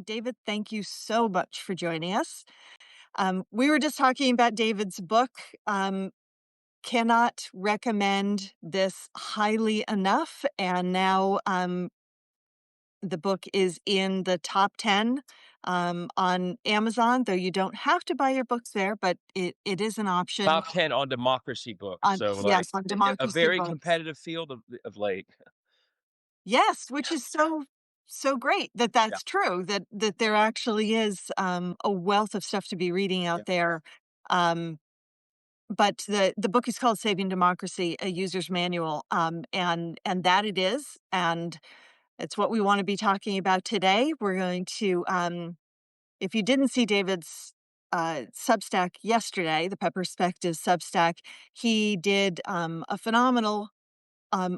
David, thank you so much for joining us. We were just talking about David's book. Um, Cannot recommend this highly enough. And now the book is in the top 10 on Amazon, though you don't have to buy your books there, but it is an option. Top 10 on democracy books, On, so, like, yes, on a democracy very books. competitive field of late. Yes, which is so great that Yeah, that's true, that there actually is, a wealth of stuff to be reading yeah. out there. Um, but the book is called Saving Democracy: A User's Manual, and that it is, and it's what we wanna be talking about today. We're going to, if you didn't see David's, Substack yesterday, the Pepperspective Substack, he did, a phenomenal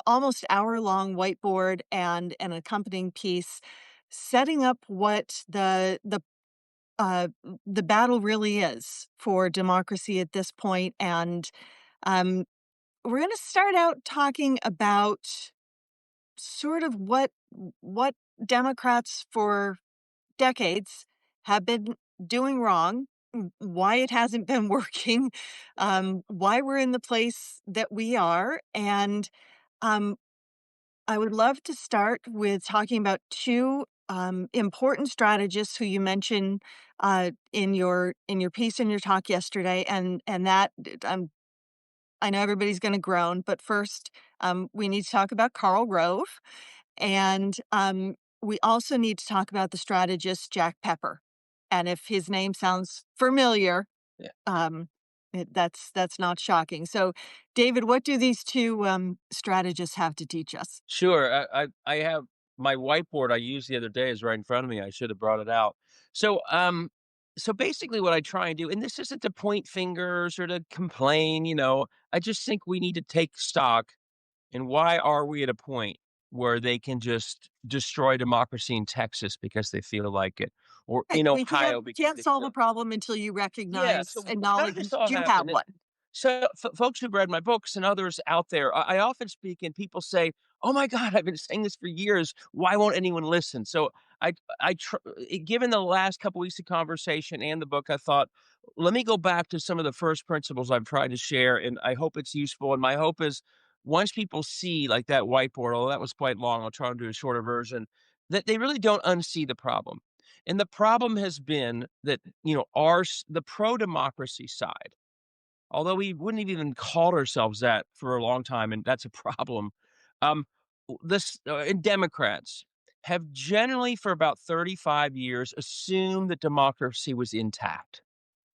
almost hour-long whiteboard and an accompanying piece setting up what the battle really is for democracy at this point. And um, we're going to start out talking about sort of what Democrats for decades have been doing wrong, why it hasn't been working, why we're in the place that we are, and um, I would love to start with talking about two important strategists who you mentioned in your piece in your talk yesterday, and that I know everybody's going to groan, but first we need to talk about Karl Rove, and we also need to talk about the strategist Jack Pepper, and if his name sounds familiar, Yeah. um, that's not shocking. So, David, what do these two strategists have to teach us? Sure, I have my whiteboard I used the other day is right in front of me, I should have brought it out. So, so basically what I try and do, and this isn't to point fingers or to complain, I just think we need to take stock. And why are we at a point where they can just destroy democracy in Texas because they feel like it, or Right, in we Ohio because can't they solve a feel problem until you yeah. recognize, So how did acknowledge this all you have happen? one. So folks who've read my books and others out there, I often speak and people say, "Oh my God, I've been saying this for years. Why won't anyone listen?" So I, given the last couple weeks of conversation and the book, I thought, let me go back to some of the first principles I've tried to share, and I hope it's useful. And my hope is once people see like that whiteboard, although that was quite long, I'll try and do a shorter version, that they really don't unsee the problem. And the problem has been that the pro democracy side, although we wouldn't have even called ourselves that for a long time, and that's a problem. Um, and Democrats have generally, for about 35 years, assumed that democracy was intact.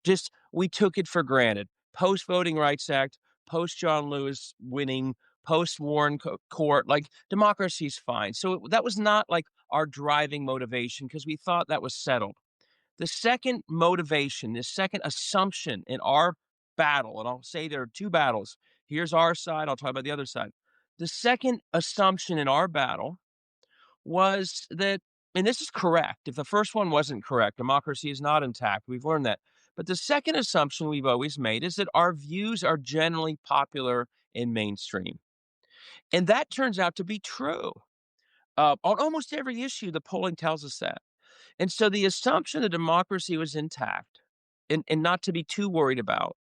Just we took it for granted. Post Voting Rights Act, post John Lewis winning, post Warren Court, like democracy's fine. So that was not like our driving motivation because we thought that was settled. The second motivation, the second assumption in our battle, and I'll say there are two battles. Here's our side, I'll talk about the other side. The second assumption in our battle was that, and this is correct, if the first one wasn't correct, democracy is not intact. We've learned that. But the second assumption we've always made is that our views are generally popular and mainstream. And that turns out to be true. On almost every issue, the polling tells us that. And so the assumption that democracy was intact and not to be too worried about,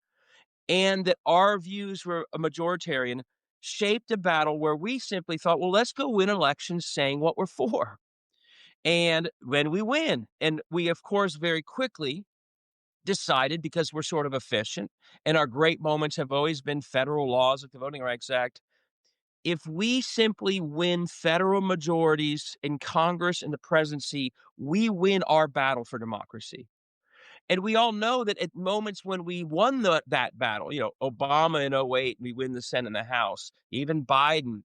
and that our views were a majoritarian, shaped a battle where we simply thought, well, let's go win elections saying what we're for. And when we win, and we, of course, very quickly decided because we're sort of efficient, and our great moments have always been federal laws like the Voting Rights Act. If we simply win federal majorities in Congress and the presidency, we win our battle for democracy. And we all know that at moments when we won that battle, Obama in '08, we win the Senate and the House. Even Biden,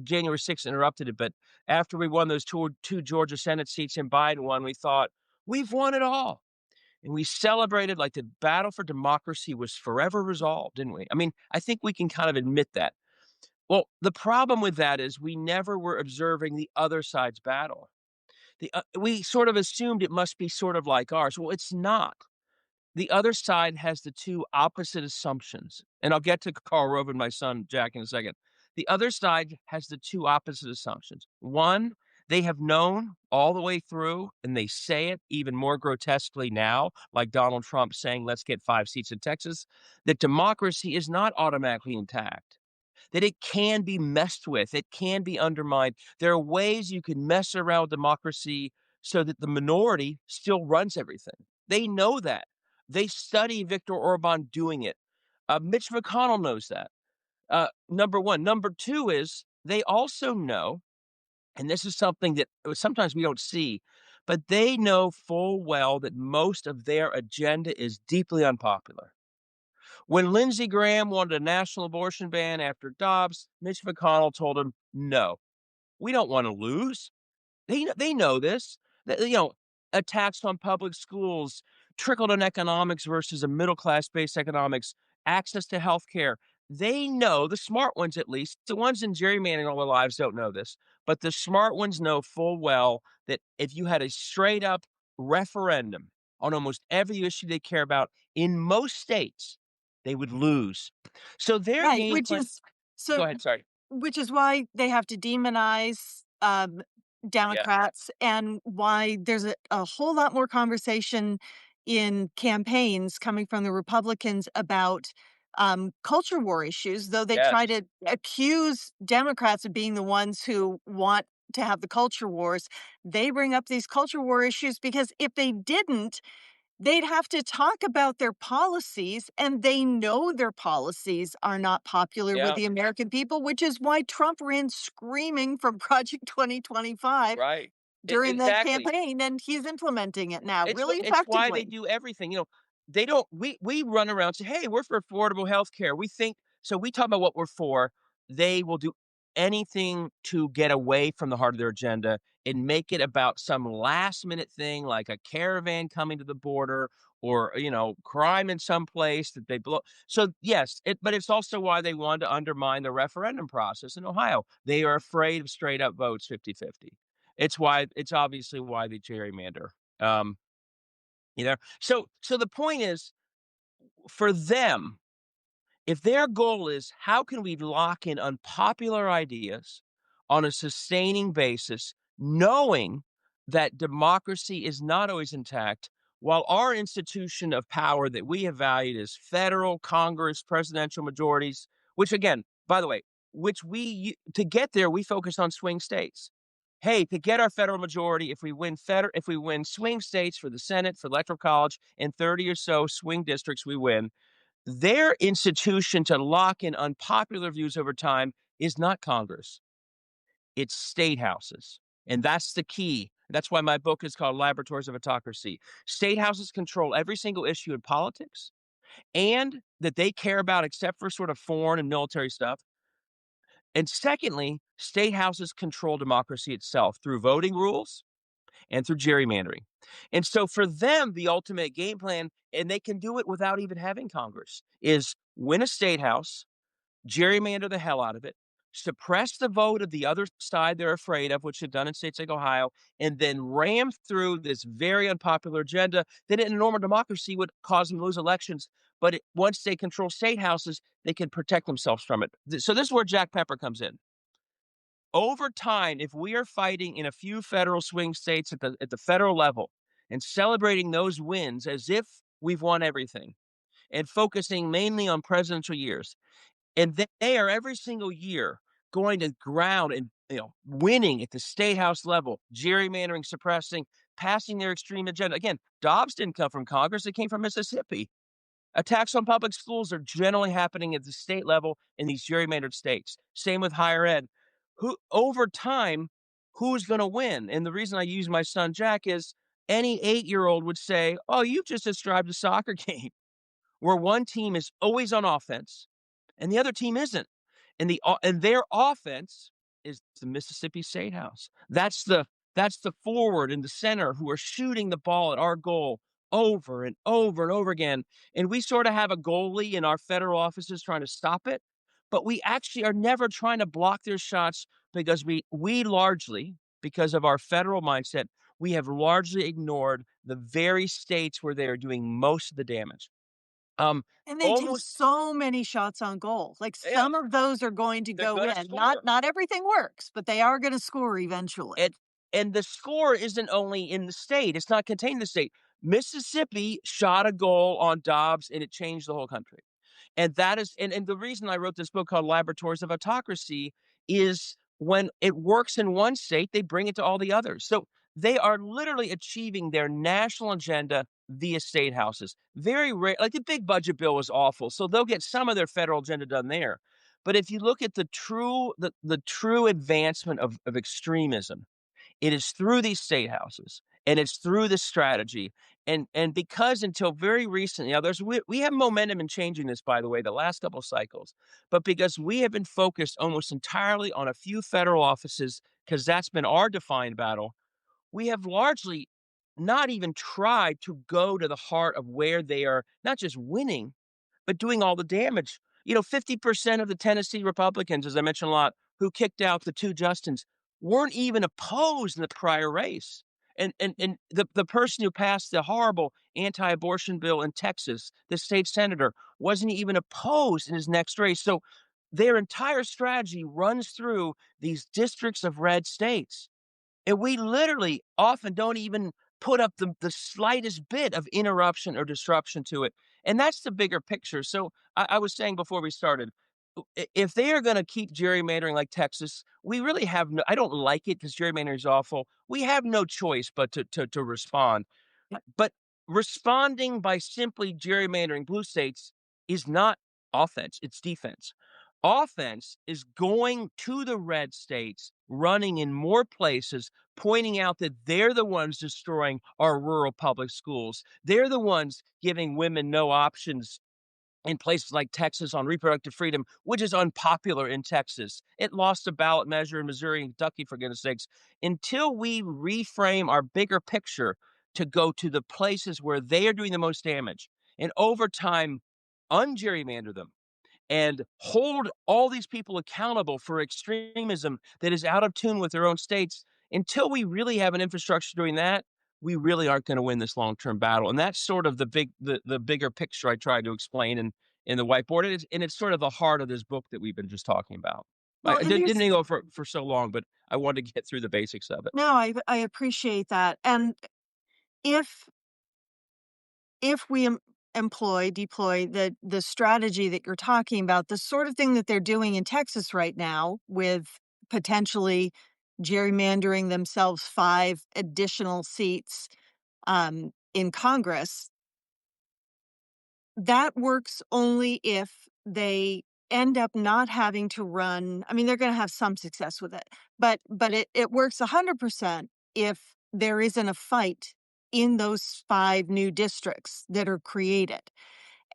January 6th interrupted it. But after we won those two Georgia Senate seats and Biden won, we thought, we've won it all. And we celebrated like the battle for democracy was forever resolved, didn't we? I mean, I think we can kind of admit that. Well, the problem with that is we never were observing the other side's battle. We sort of assumed it must be sort of like ours. Well, it's not. The other side has the two opposite assumptions, and I'll get to Karl Rove and my son Jack in a second. The other side has the two opposite assumptions. One, They have known all the way through, and they say it even more grotesquely now, like Donald Trump saying, let's get 5 seats in Texas, that democracy is not automatically intact, that it can be messed with, it can be undermined. There are ways you can mess around with democracy so that the minority still runs everything. They know that. They study Viktor Orban doing it. Mitch McConnell knows that. Number one. Number two is they also know, and this is something that sometimes we don't see, but they know full well that most of their agenda is deeply unpopular. When Lindsey Graham wanted a national abortion ban after Dobbs, Mitch McConnell told him, no, we don't want to lose. They know this. Attacks on public schools, trickle-down economics versus a middle-class based economics, access to healthcare. They know, the smart ones at least, the ones in gerrymandering all their lives don't know this, but the smart ones know full well that if you had a straight up referendum on almost every issue they care about in most states, they would lose. So their Right, game which plan. is Go so ahead, sorry. which is why they have to demonize, Yeah. Democrats and why there's a whole lot more conversation in campaigns coming from the Republicans about, culture war issues, though they try Yes. to accuse Democrats of being the ones who want to have the culture wars. They bring up these culture war issues because if they didn't, they'd have to talk about their policies, and they know their policies are not popular with Yeah. the American people, which is why Trump ran screaming from Project 2025 Right. during the Exactly. campaign, and he's implementing it now really It's why they effectively. do everything, they don't we run around and say, "Hey, we're for affordable healthcare." We think so we talk about what we're for, they will do anything to get away from the heart of their agenda and make it about some last minute thing like a caravan coming to the border or, crime in some place that they blow. So, yes, but it's also why they want to undermine the referendum process in Ohio. They are afraid of straight up votes 50-50. It's obviously why they gerrymander. Um, so the point is, for them, if their goal is how can we lock in unpopular ideas on a sustaining basis, knowing that democracy is not always intact, while our institution of power that we have valued is federal, Congress, presidential majorities, which again, by the way, to get there, we focus on swing states. Hey, to get our federal majority, if we win swing states for the Senate, for the Electoral College, and 30 or so swing districts we win, their institution to lock in unpopular views over time is not Congress, it's state houses. And that's the key. That's why my book is called Laboratories of Autocracy. State houses control every single issue in politics and that they care about, except for sort of foreign and military stuff. And secondly, state houses control democracy itself through voting rules and through gerrymandering. And so for them, the ultimate game plan, and they can do it without even having Congress, is win a state house, gerrymander the hell out of it, suppress the vote of the other side they're afraid of, which they've done in states like Ohio, and then ram through this very unpopular agenda that in a normal democracy would cause them to lose elections. But once they control state houses, they can protect themselves from it. So this is where Jack Pepper comes in. Over time, if we are fighting in a few federal swing states at the federal level and celebrating those wins as if we've won everything and focusing mainly on presidential years, and they are every single year going to ground and winning at the state house level, gerrymandering, suppressing, passing their extreme agenda. Again, Dobbs didn't come from Congress; it came from Mississippi. Attacks on public schools are generally happening at the state level in these gerrymandered states. Same with higher ed. Who over time, who's going to win? And the reason I use my son Jack is any 8-year-old would say, "Oh, you've just described a soccer game where one team is always on offense and the other team isn't." And their offense is the Mississippi State House. That's the forward and the center who are shooting the ball at our goal over and over and over again. And we sort of have a goalie in our federal offices trying to stop it, but we actually are never trying to block their shots because we largely, because of our federal mindset, we have largely ignored the very states where they are doing most of the damage. Um, And they take almost so many shots on goal. Like, Yeah, some of those are going to they're go gonna in. Not score. not everything works, but they are gonna score eventually. And the score isn't only in the state, it's not contained in the state. Mississippi shot a goal on Dobbs, and it changed the whole country. And that is and the reason I wrote this book called Laboratories of Autocracy is when it works in one state, they bring it to all the others. So they are literally achieving their national agenda via state houses. Very rare, like the big budget bill was awful, so they'll get some of their federal agenda done there. But if you look at the true advancement of extremism, it is through these state houses, and it's through this strategy, and because until very recently now we have momentum in changing this, by the way, the last couple of cycles, but because we have been focused almost entirely on a few federal offices, because that's been our defined battle, we have largely not even tried to go to the heart of where they are not just winning, but doing all the damage. 50% of the Tennessee Republicans, as I mentioned a lot, who kicked out the 2 Justins weren't even opposed in the prior race. And the person who passed the horrible anti-abortion bill in Texas, the state senator, wasn't even opposed in his next race. So their entire strategy runs through these districts of red states. And we literally often don't even put up the slightest bit of interruption or disruption to it. And that's the bigger picture. So I was saying before we started, if they are going to keep gerrymandering like Texas, we really have no, I don't like it because gerrymandering is awful. We have no choice but to respond. But responding by simply gerrymandering blue states is not offense, it's defense. Offense is going to the red states, running in more places, pointing out that they're the ones destroying our rural public schools. They're the ones giving women no options in places like Texas on reproductive freedom, which is unpopular in Texas. It lost a ballot measure in Missouri and Kentucky, for goodness sakes. Until we reframe our bigger picture to go to the places where they are doing the most damage and over time ungerrymander them and hold all these people accountable for extremism that is out of tune with their own states, until we really have an infrastructure doing that, we really aren't going to win this long-term battle. And that's sort of the bigger picture I tried to explain in the whiteboard. And it's sort of the heart of this book that we've been just talking about. Well, and Didn't there's go for so long, but I wanted to get through the basics of it. no, I appreciate that. And if if we deploy the strategy that you're talking about, the sort of thing that they're doing in Texas right now with potentially gerrymandering themselves 5 additional seats in Congress, that works only if they end up not having to run. I mean, they're gonna have some success with it, but it works 100% if there isn't a fight in those 5 new districts that are created.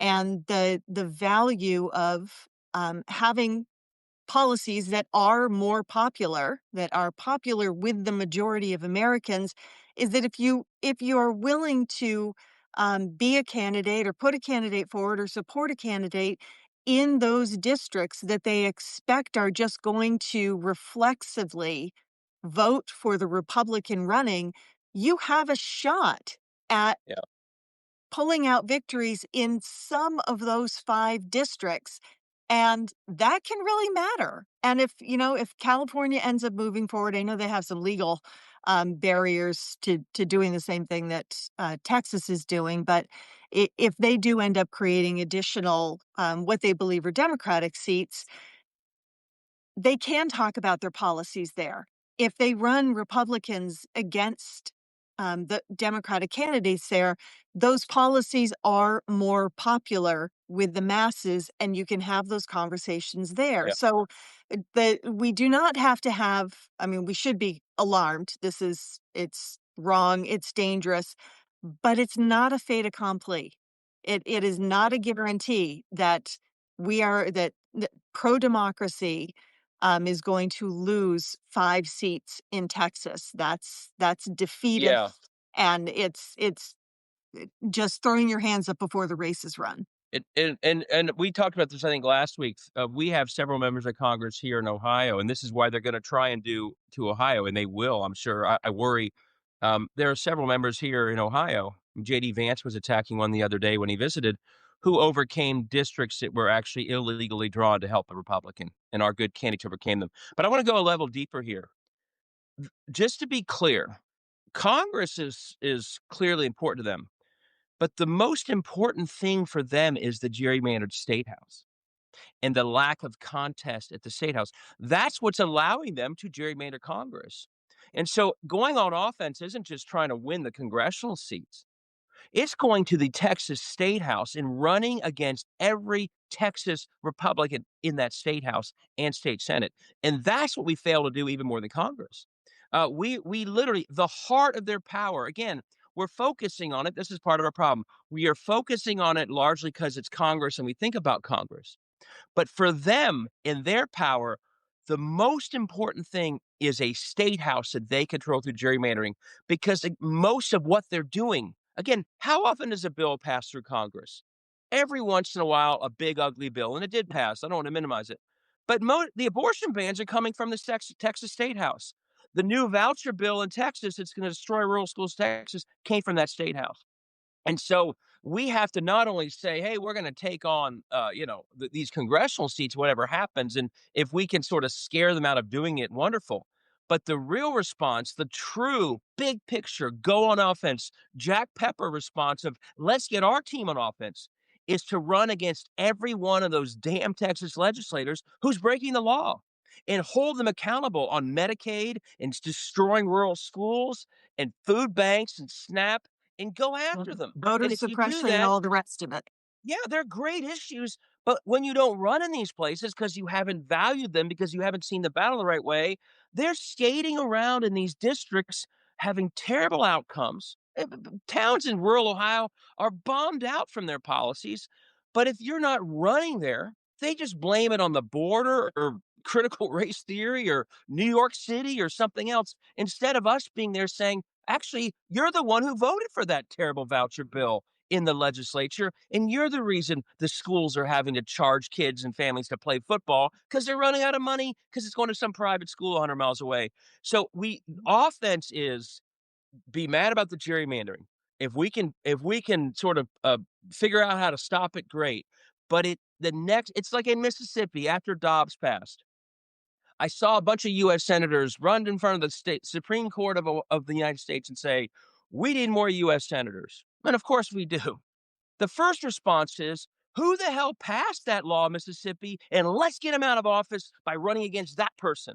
And the value of, having policies that are popular with the majority of Americans, is that if you are willing to, be a candidate or put a candidate forward or support a candidate in those districts that they expect are just going to reflexively vote for the Republican running, you have a shot at Yeah. pulling out victories in some of those 5 districts, and that can really matter. And if California ends up moving forward, I know they have some legal, barriers to doing the same thing that, Texas is doing, but if they do end up creating additional, what they believe are Democratic seats, they can talk about their policies there. If they run Republicans against, the Democratic candidates there, those policies are more popular with the masses, and you can have those conversations there. Yeah. So, we do not have to have. I mean, we should be alarmed. It's wrong, it's dangerous, but it's not a fait accompli. It is not a guarantee that that pro-democracy is going to lose 5 seats in Texas. That's Yeah. defeatist, and it's just throwing your hands up before the race is run. And we talked about this, I think, last week. We have several members of Congress here in Ohio, and this is why they're going to try and do to Ohio, and they will, I'm sure. I worry. There are several members here in Ohio. JD Vance was attacking one the other day when he visited, who overcame districts that were actually illegally drawn to help the Republican, and our good candidate overcame them. But I want to go a level deeper here. Just to be clear, Congress is clearly important to them, but the most important thing for them is the gerrymandered state house and the lack of contest at the state house. That's what's allowing them to gerrymander Congress. And so going on offense isn't just trying to win the congressional seats. It's going to the Texas State House and running against every Texas Republican in that state house and state senate. And that's what we fail to do even more than Congress. We literally the heart of their power. Again, we're focusing on it. This is part of our problem. We are focusing on it largely because it's Congress and we think about Congress. But for them, in their power, the most important thing is a state house that they control through gerrymandering because most of what they're doing, again, how often does a bill pass through Congress? Every once in a while, a big, ugly bill, and it did pass. I don't want to minimize it. But the abortion bans are coming from the Texas State House. The new voucher bill in Texas, it's going to destroy rural schools, Texas, came from that state house. And so we have to not only say, "Hey, we're gonna take on, these congressional seats, whatever happens, and if we can sort of scare them out of doing it, wonderful." But the real response, the true big picture, go on offense, Jack Pepper response of let's get our team on offense is to run against every one of those damn Texas legislators who's breaking the law and hold them accountable on Medicaid and destroying rural schools and food banks and SNAP and go after them. Voter And if you do suppression and that, all the rest of it. yeah, they're great issues, but when you don't run in these places because you haven't valued them, because you haven't seen the battle the right way, they're skating around in these districts having terrible outcomes. Towns in rural Ohio are bombed out from their policies, but if you're not running there, they just blame it on the border or critical race theory or New York City or something else instead of us being there saying, actually, you're the one who voted for that terrible voucher bill in the legislature, and you're the reason the schools are having to charge kids and families to play football because they're running out of money because it's going to some private school 100 miles away. So we offense is be mad about the gerrymandering. If we can sort of figure out how to stop it, great. But it's like in Mississippi after Dobbs passed. I saw a bunch of U.S. senators run in front of the state Supreme Court of the United States and say, "We need more U.S. senators," and of course we do. The first response is, "Who the hell passed that law in Mississippi? And let's get him out of office by running against that person."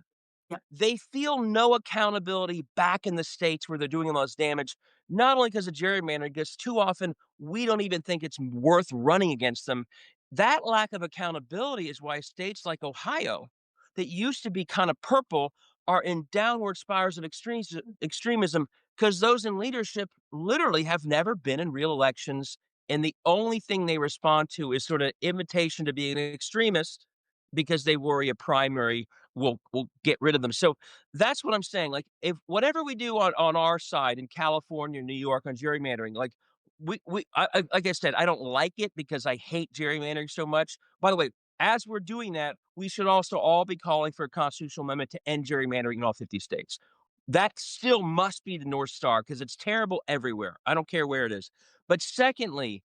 Yep. They feel no accountability back in the states where they're doing the most damage, not only because of gerrymandering, because too often we don't even think it's worth running against them. That lack of accountability is why states like Ohio, that used to be kind of purple, are in downward spirals of extremism because those in leadership literally have never been in real elections. And the only thing they respond to is sort of invitation to be an extremist because they worry a primary will get rid of them. So that's what I'm saying. Like if whatever we do on our side in California, New York on gerrymandering, like like I said, I don't like it because I hate gerrymandering so much. By the way, as we're doing that, we should also all be calling for a constitutional amendment to end gerrymandering in all 50 states. That still must be the North Star because it's terrible everywhere. I don't care where it is. But secondly,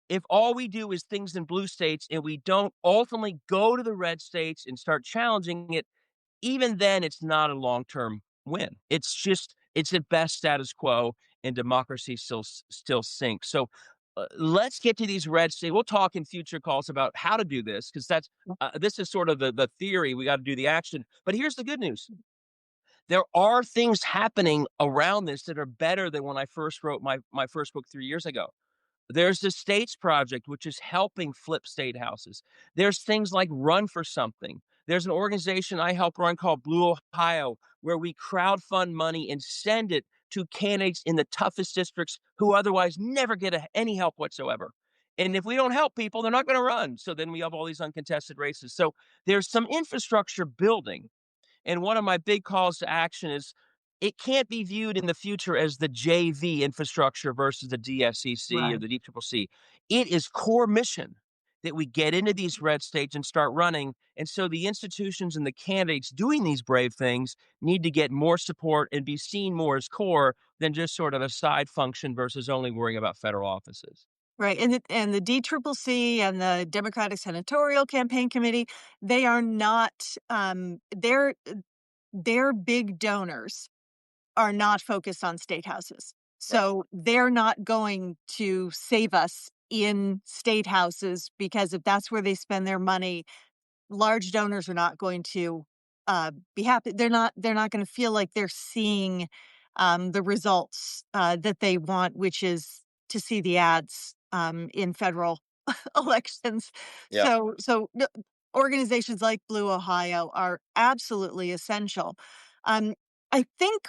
if all we do is things in blue states and we don't ultimately go to the red states and start challenging it, even then it's not a long-term win. It's at best status quo and democracy still sinks. So let's get to these red states. We'll talk in future calls about how to do this because this is sort of the theory. We got to do the action. But here's the good news. There are things happening around this that are better than when I first wrote my first book 3 years ago. There's the States Project, which is helping flip state houses. There's things like Run for Something. There's an organization I help run called Blue Ohio, where we crowdfund money and send it to candidates in the toughest districts who otherwise never get any help whatsoever. And if we don't help people, they're not going to run. So then we have all these uncontested races. So there's some infrastructure building. And one of my big calls to action is it can't be viewed in the future as the JV infrastructure versus the DSCC or Right. the DCCC. It is core mission that we get into these red states and start running. And so the institutions and the candidates doing these brave things need to get more support and be seen more as core than just sort of a side function versus only worrying about federal offices. Right, and the DCCC and the Democratic Senatorial Campaign Committee, they are not, they're big donors. are not focused on state houses. Right. So they're not going to save us in state houses because if that's where they spend their money, large donors are not going to be happy. They're not going to feel like they're seeing the results that they want, which is to see the ads in federal elections. Yeah. Organizations like Blue Ohio are absolutely essential. Um, I think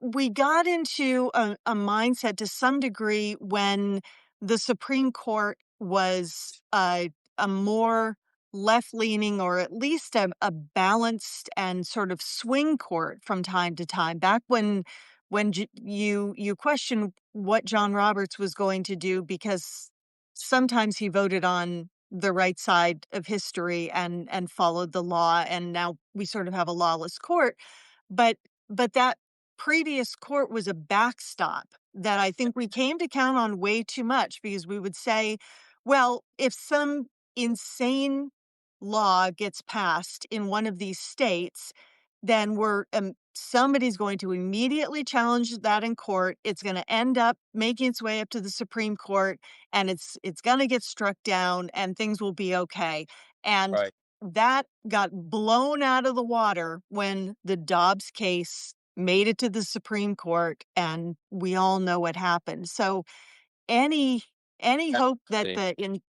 we got into a mindset to some degree when the Supreme Court was a more left leaning or at least a balanced and sort of swing court from time to time. Back when you question what John Roberts was going to do because sometimes he voted on the right side of history and followed the law, and now we sort of have a lawless court. But that previous court was a backstop that I think we came to count on way too much because we would say, well, if some insane law gets passed in one of these states, then somebody's going to immediately challenge that in court. It's going to end up making its way up to the Supreme Court, and it's going to get struck down, and things will be okay. And Right. that got blown out of the water when the Dobbs case made it to the Supreme Court, and we all know what happened. So any any hope that Absolutely.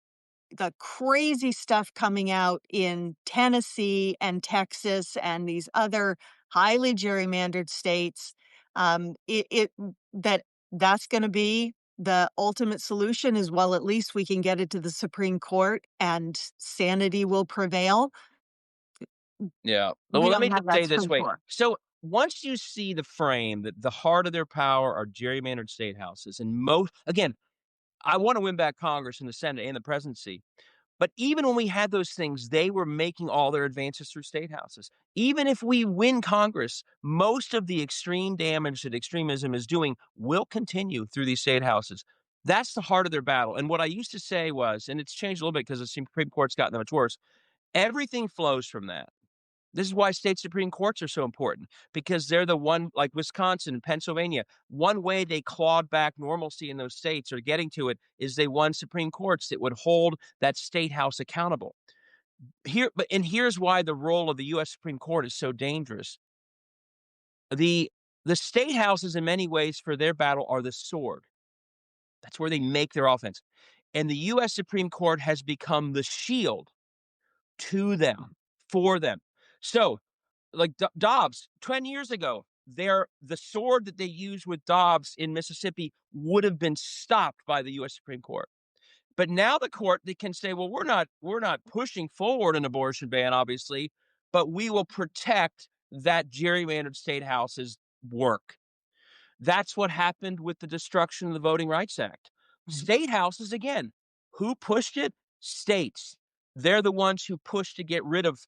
the crazy stuff coming out in Tennessee and Texas and these other highly gerrymandered states, it that that's going to be the ultimate solution is, well, at least we can get it to the Supreme Court and sanity will prevail. Yeah. Well, We let don't me have just that say to it this play way. for. So once you see the frame that the heart of their power are gerrymandered state houses, and most again, I want to win back Congress and the Senate and the presidency. But even when we had those things, they were making all their advances through state houses. Even if we win Congress, most of the extreme damage that extremism is doing will continue through these state houses. That's the heart of their battle. And what I used to say was, and it's changed a little bit because the Supreme Court's gotten that much worse, everything flows from that. This is why state Supreme Courts are so important because they're the one, like Wisconsin and Pennsylvania. One way they clawed back normalcy in those states or getting to it is they won Supreme Courts that would hold that state house accountable. Here's why the role of the U.S. Supreme Court is so dangerous. The the state houses, in many ways, for their battle, are the sword. That's where they make their offense, and the U.S. Supreme Court has become the shield to them, for them. So like Dobbs 10 years ago, the sword that they used with Dobbs in Mississippi would have been stopped by the US Supreme Court. But now the court they can say, well, we're not pushing forward an abortion ban, obviously, but we will protect that gerrymandered state houses work. That's what happened with the destruction of the Voting Rights Act. Mhm. State houses, again, who pushed it? States. They're the ones who pushed to get rid of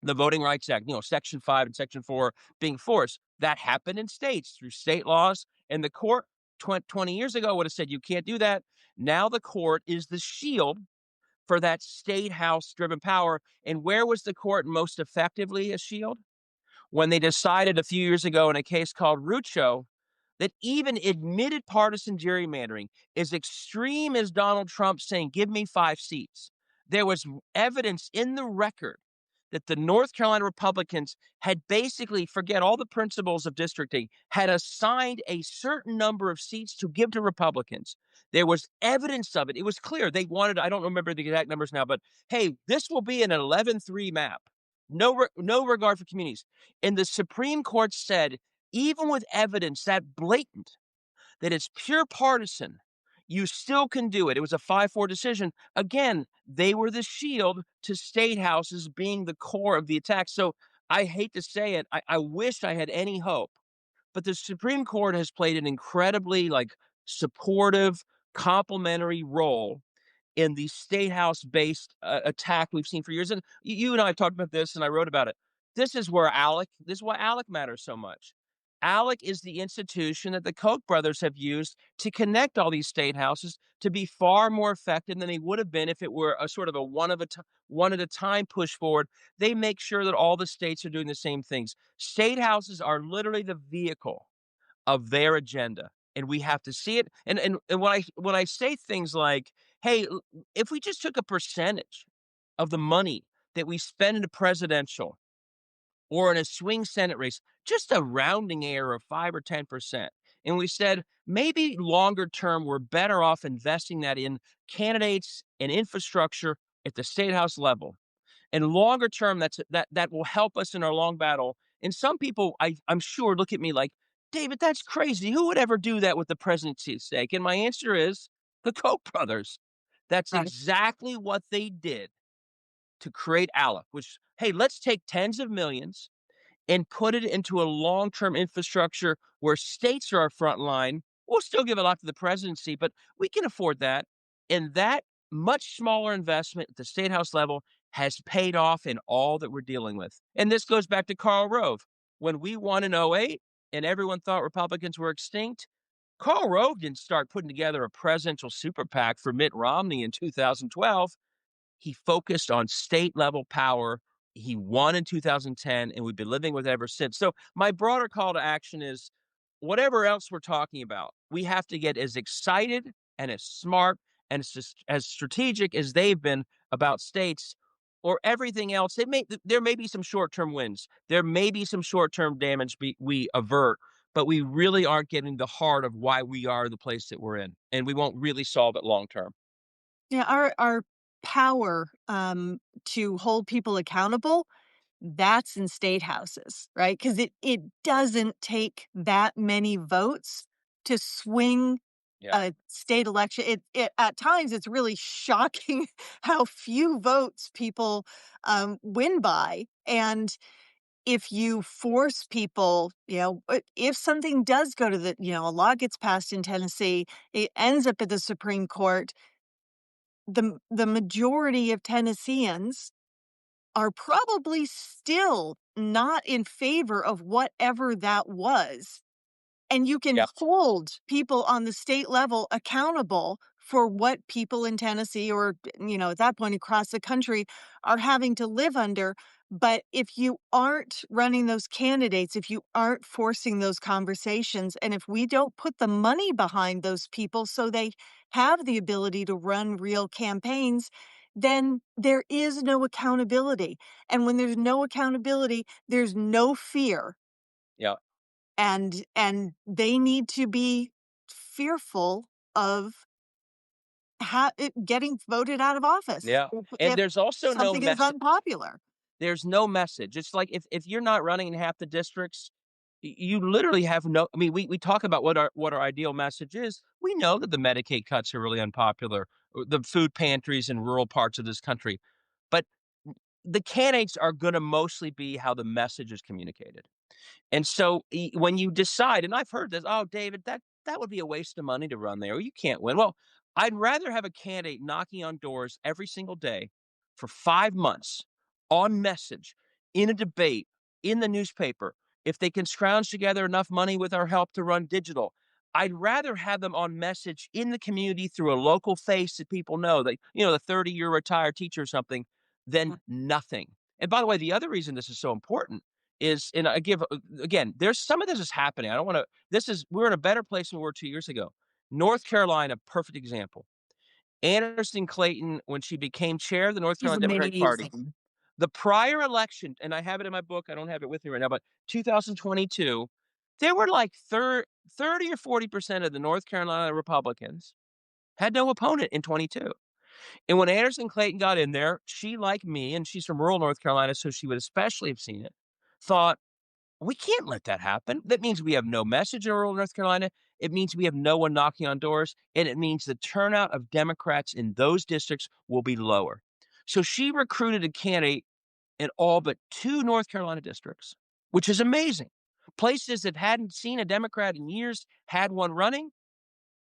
the Voting Rights Act, Section 5 and Section 4 being forced. That happened in states through state laws, and the court 20 years ago would have said, you can't do that. Now the court is the shield for that state house driven power. And where was the court most effectively a shield? When they decided a few years ago in a case called Rucho that even admitted partisan gerrymandering, as extreme as Donald Trump saying, give me 5 seats, there was evidence in the record that the North Carolina Republicans had basically, forget all the principles of districting, had assigned a certain number of seats to give to Republicans. There was evidence of it. It was clear they wanted, I don't remember the exact numbers now, but hey, this will be an 11-3 map. No regard for communities. And the Supreme Court said, even with evidence that blatant, that it's pure partisan, you still can do it. It was a 5-4 decision. Again, they were the shield to state houses being the core of the attack. So I hate to say it. I wish I had any hope, but the Supreme Court has played an incredibly supportive, complementary role in the state house based attack we've seen for years. And you and I have talked about this, and I wrote about it. This is why ALEC matters so much. ALEC is the institution that the Koch brothers have used to connect all these state houses to be far more effective than they would have been if it were a sort of a one at a time push forward. They make sure that all the states are doing the same things. State houses are literally the vehicle of their agenda, and we have to see it. And when I say things like, "Hey, if we just took a percentage of the money that we spend in a presidential or in a swing Senate race, just a rounding error of 5 or 10%. And we said, maybe longer term, we're better off investing that in candidates and infrastructure at the state house level. And longer term, that will help us in our long battle. And some people, I'm sure, look at me like, David, that's crazy. Who would ever do that with the presidency's sake? And my answer is the Koch brothers. That's Right. exactly what they did to create ALEC, which, hey, let's take tens of millions and put it into a long-term infrastructure where states are our front line. We'll still give a lot to the presidency, but we can afford that. And that much smaller investment at the state house level has paid off in all that we're dealing with. And this goes back to Karl Rove. When we won in '08 and everyone thought Republicans were extinct, Karl Rove didn't start putting together a presidential super PAC for Mitt Romney in 2012. He focused on state level power. He won in 2010, and we've been living with it ever since. So, my broader call to action is whatever else we're talking about, we have to get as excited and as smart and as strategic as they've been about states or everything else. There may be some short term wins, there may be some short term damage we avert, but we really aren't getting the heart of why we are the place that we're in, and we won't really solve it long term. Yeah, our power, to hold people accountable, that's in state houses, right? Because it doesn't take that many votes to swing Yeah. a state election. It at times, it's really shocking how few votes people, win by, and if you force people, if something does go to a law gets passed in Tennessee, it ends up at the Supreme Court, the majority of Tennesseans are probably still not in favor of whatever that was. And you can Yeah. hold people on the state level accountable for what people in Tennessee or, at that point across the country are having to live under. But if you aren't running those candidates, if you aren't forcing those conversations, and if we don't put the money behind those people so they have the ability to run real campaigns, then there is no accountability. And when there's no accountability, there's no fear, Yeah. and they need to be fearful of getting voted out of office Yeah, and if there's also no something is message. unpopular. There's no message. It's like if you're not running in half the districts, you literally have no. I mean, we talk about what our ideal message is. We know that the Medicaid cuts are really unpopular, the food pantries in rural parts of this country, but the candidates are gonna mostly be how the message is communicated. And so when you decide, and I've heard this, oh, David, that would be a waste of money to run there. Or you can't win. Well, I'd rather have a candidate knocking on doors every single day for 5 months on message, in a debate, in the newspaper. If they can scrounge together enough money with our help to run digital, I'd rather have them on message in the community through a local face that people know, that, the 30-year retired teacher or something, than nothing. And by the way, the other reason this is so important is, and I give again, there's some of this is happening. I don't want to. We're in a better place than we were 2 years ago. North Carolina, perfect example. Anderson Clayton, when she became chair of the North Is Carolina Democratic Party, amazing. the prior election, and I have it in my book. I don't have it with me right now, but 2022, there were like 30 or 40% of the North Carolina Republicans had no opponent in 22. And when Anderson Clayton got in there, she, like me, and she's from rural North Carolina, so she would especially have seen it, thought, we can't let that happen. That means we have no message in rural North Carolina. It means we have no one knocking on doors. And it means the turnout of Democrats in those districts will be lower. So she recruited a candidate in all but two North Carolina districts, which is amazing. Places that hadn't seen a Democrat in years had one running.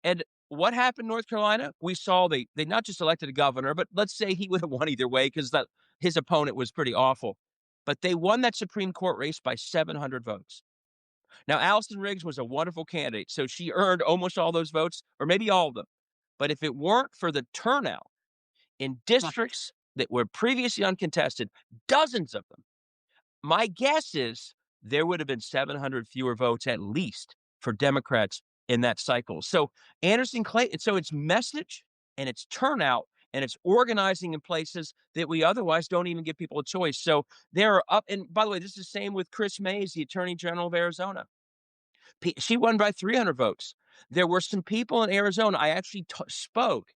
And what happened in North Carolina? We saw they not just elected a governor, but let's say he would have won either way because that his opponent was pretty awful. But they won that Supreme Court race by 700 votes. Now, Allison Riggs was a wonderful candidate, so she earned almost all those votes, or maybe all of them. But if it weren't for the turnout in Right. districts that were previously uncontested, dozens of them, my guess is there would have been 700 fewer votes at least for Democrats in that cycle. So Anderson Clay, so it's message and it's turnout and it's organizing in places that we otherwise don't even give people a choice. So there are up, and by the way, this is the same with Chris Mays, the Attorney General of Arizona. She won by 300 votes. There were some people in Arizona. I actually spoke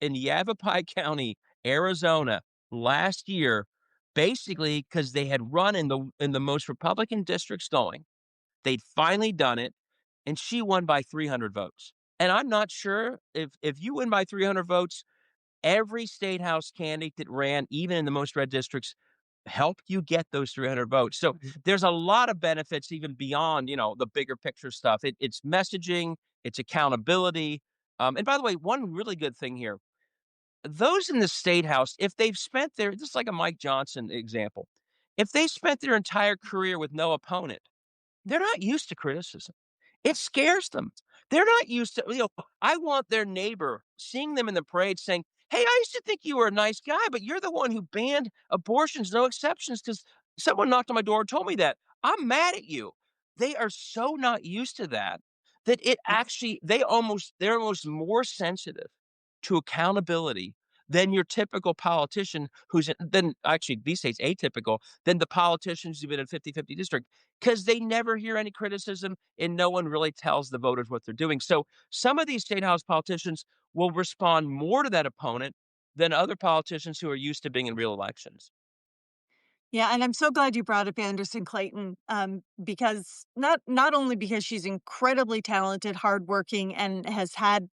in Yavapai County, Arizona last year, basically because they had run in the most Republican districts going. They'd finally done it, and she won by 300 votes. And I'm not sure if you win by 300 votes, every state house candidate that ran, even in the most red districts, helped you get those 300 votes. So there's a lot of benefits even beyond, the bigger picture stuff. It's messaging, it's accountability. And by the way, one really good thing here, those in the state house, if they've spent their, just like a Mike Johnson example, if they spent their entire career with no opponent, they're not used to criticism. It scares them. They're not used to, I want their neighbor seeing them in the parade saying, "Hey, I used to think you were a nice guy, but you're the one who banned abortions, no exceptions, because someone knocked on my door and told me that. I'm mad at you." They are so not used to that that it actually, they're almost more sensitive to accountability than your typical politician who's then actually these days atypical than the politicians who've been in 50-50 district because they never hear any criticism and no one really tells the voters what they're doing. So some of these state house politicians will respond more to that opponent than other politicians who are used to being in real elections. Yeah, and I'm so glad you brought up Anderson Clayton, because not only because she's incredibly talented, hardworking, and has had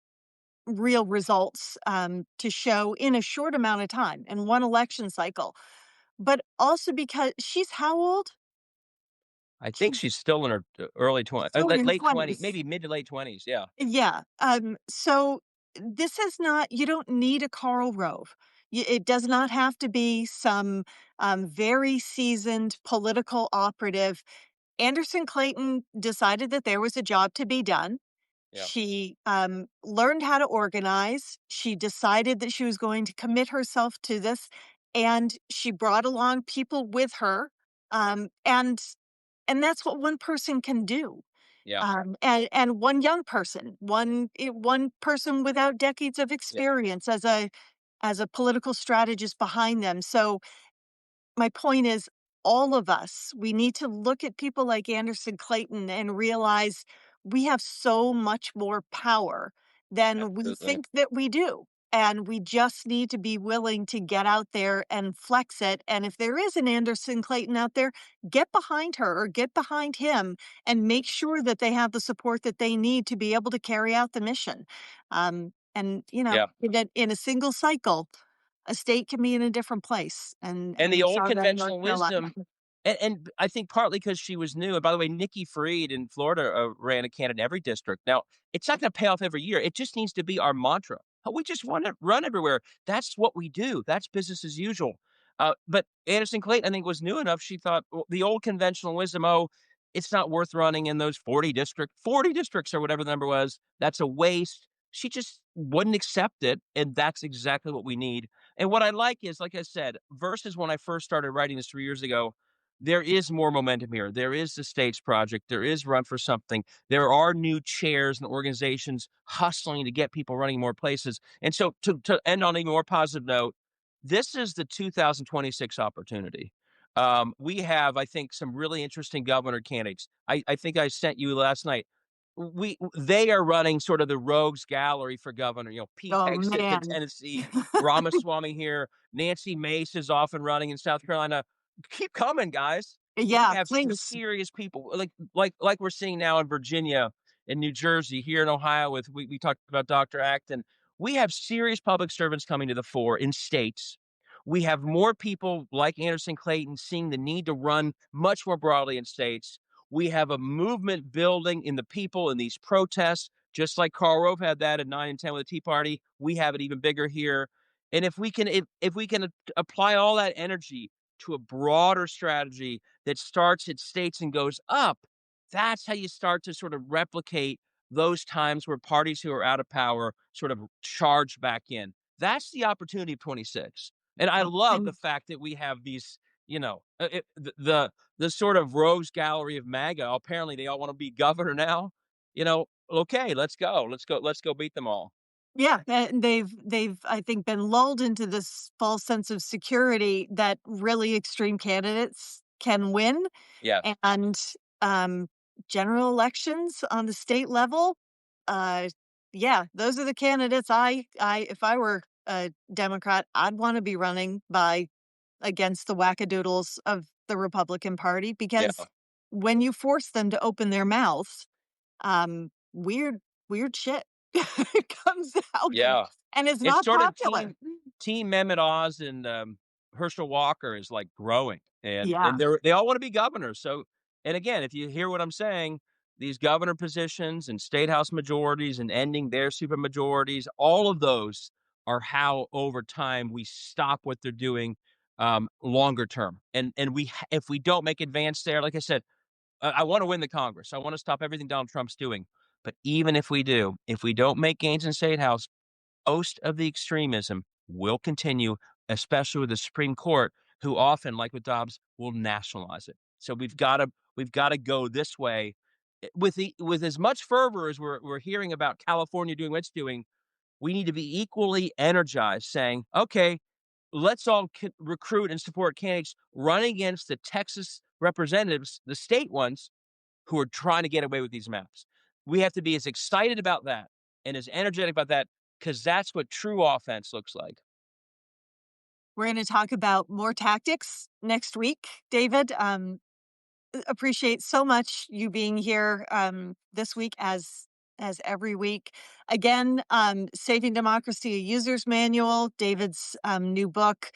real results to show in a short amount of time in one election cycle, but also because she's how old? I think She's she's still in her early 20s, still in her late 20s, 20s. maybe mid to late 20s. Yeah. Yeah. So this is not, you don't need a Karl Rove. It does not have to be some very seasoned political operative. Anderson Clayton decided that there was a job to be done. Yeah. She learned how to organize. She decided that she was going to commit herself to this, and she brought along people with her. Um, and and that's what one person can do. Yeah. And one young person, one person without decades of Yeah. experience as a political strategist behind them. So my point is, all of us, we need to look at people like Anderson Clayton and realize we have so much more power than we Absolutely. think that we do. And we just need to be willing to get out there and flex it. And if there is an Anderson Clayton out there, get behind her or get behind him and make sure that they have the support that they need to be able to carry out the mission. And, Yeah. in a single cycle, a state can be in a different place, And and the we old saw that in North conventional Carolina. wisdom, and I think partly because she was new, and by the way, Nikki Fried in Florida, ran a candidate in every district. Now, it's not gonna pay off every year, it just needs to be our mantra. We just wanna run everywhere. That's what we do, that's business as usual. But Anderson Clayton, I think, was new enough, she thought, well, the old conventional wisdom, "Oh, it's not worth running in those 40 districts," or whatever the number was, "That's a waste." She just wouldn't accept it, and that's exactly what we need. And what I like is, like I said, versus when I first started writing this 3 years ago, there is more momentum here. There is the States Project. There is Run for Something. There are new chairs and organizations hustling to get people running more places. And so, to end on a more positive note, this is the 2026 opportunity. We have, I think, some really interesting governor candidates. I think I sent you last night. They are running sort of the rogues gallery for governor. Pete Oh, Hegseth in man. Tennessee, Ramaswamy here, Nancy Mace is off and running in South Carolina. Keep coming, guys. We Yeah, have some please. serious people like we're seeing now in Virginia, in New Jersey, here in Ohio with we talked about Dr. Acton. We have serious public servants coming to the fore in states. We have more people like Anderson Clayton seeing the need to run much more broadly in states. We have a movement building in the people in these protests, just like Karl Rove had that at 9 and 10 with the Tea Party. We have it even bigger here. And if we can apply all that energy to a broader strategy that starts at states and goes up, That's how you start to sort of replicate those times where parties who are out of power sort of charge back in. That's the opportunity of 26. And I Well, love the I'm fact that we have these, the sort of rogues gallery of MAGA. Apparently, they all want to be governor now. Okay, let's go. Let's go beat them all. Yeah, and they've, I think, been lulled into this false sense of security that really extreme candidates can win, Yes. and, um, general elections on the state level, uh, yeah, those are the candidates I if I were a Democrat, I'd wanna be running by against the wackadoodles of the Republican Party, Yeah. because when you force them to open their mouths, weird weird shit comes out, Yeah. and it's It's not sort of popular. Team Mehmet Oz and, Herschel Walker is, like, growing, and Yeah. they all wanna be governors, so and again, if you hear what I'm saying, these governor positions and state house majorities and ending their supermajorities, all of those are how, over time, we stop what they're doing, longer term, and if we don't make advance there, like I said, I wanna win the Congress, I wanna stop everything Donald Trump's doing, but even if we do, if we don't make gains in state house, most of the extremism will continue, especially with the Supreme Court, who often, like with Dobbs, will nationalize it. So we've gotta go this way with as much fervor as we're hearing about California doing what it's doing. We need to be equally energized, saying, "Okay, let's all recruit and support candidates running against the Texas representatives, the state ones, who are trying to get away with these maps." We have to be as excited about that and as energetic about that because that's what true offense looks like. We're gonna talk about more tactics next week, David. Appreciate so much you being here, this week as every week. Again, Saving Democracy: A User's Manual, David's, new book.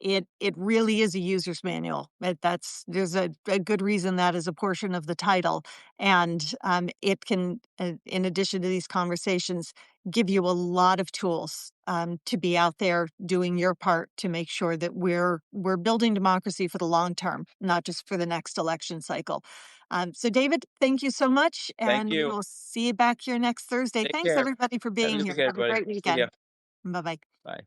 It really is a user's manual. That's there's a good reason that is a portion of the title, and, it can, in addition to these conversations, give you a lot of tools, to be out there doing your part to make sure that we're building democracy for the long term, not just for the next election cycle. So, David, thank you so much, Thank and we you. will see you back here next Thursday. Take Thanks, care. everybody, for Have a being good here. weekend, Have a everybody. great See ya. weekend. Bye bye. Bye.